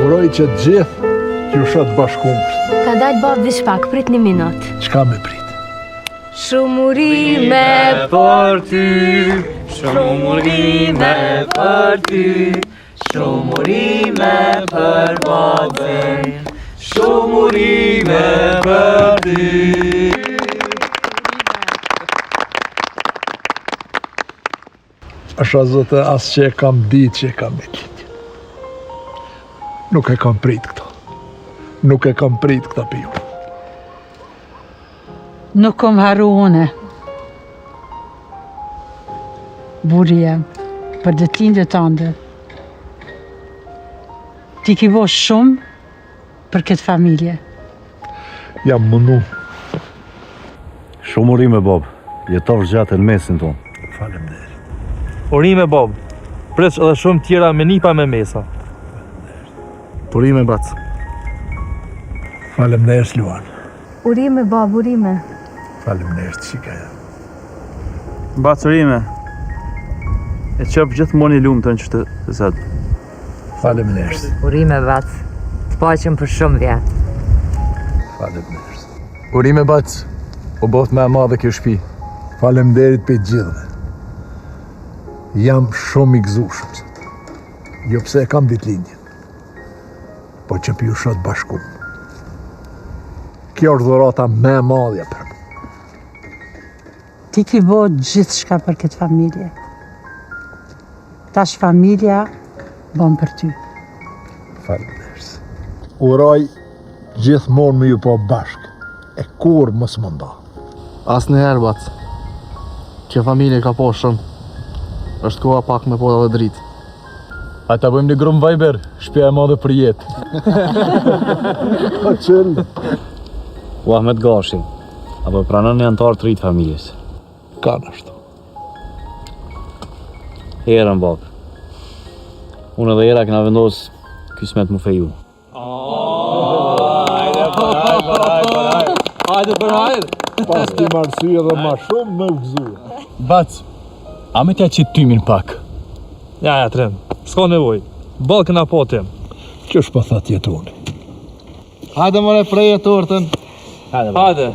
Uroj që gjithë t'ju shoh të bashkuar. Ka dalë bab dhe shpak, prit një minut. Çka me prit? Shumurime për ty, shumurime për ty, shumurime për babën, shumurime për ty. Asha zote, as që e kam ditë që e kam me qitë. Nuk e kam prit këto. Nuk e kam prit këta për ju. Nuk kom haru une. Buri jem, për detin dhe tënde. Ti ki bo shumë për këtë familje. Jam mundu. Shumë urime, Bob. Jetosh gjatë në mesin tonë. Faleminderit. Urime, Bob. Preç edhe shumë tjera me nipa me mesa. Urime, Bac. Faleminderit, Luan. Urime, bab, urime. Faleminderit, shikaja. Bac urime. E qëpë gjithmonë i lumë të në qështë të zëtë. Faleminderit. Urime, Bac. Të paqem për shumë vjetë. Faleminderit. Urime, Bac. U boft me e madhe kjo shtëpi. Faleminderit për gjithëve. Jam shumë i gëzushëm sot. Jo pse e kam ditëlindjen, po që për ju shoh të bashkuar. Kjo është dhurata më e madhe për mua. Ti ki bo gjithë shka për këtë familje. Tash familja bon për ty. Faleminderit. Uroj gjithmonë me ju po bashkë, e kur mos më nda. Asnjëherë, Bac. Që familje ka po shumë. Është koha pak me po dhe dritë. A ta bëjmë një grup Viber, shtëpia e madhe për jetë. Po qëll. U Ahmet Gashi, apo pranon një antar të rritë familjes. Kanë ashtu. Herën, Bob. Unë edhe era këna vendos kismet më feju. Hajde për hajde. Pas ti marsye edhe ma shumë me gëzuar. Bac, a me tja qitë tymin pak? Ja, tren. S'ka nevoj. Ballë këna po tem. Që është pa tha tjetoni. Hajde mëre preje tortën. Hajde.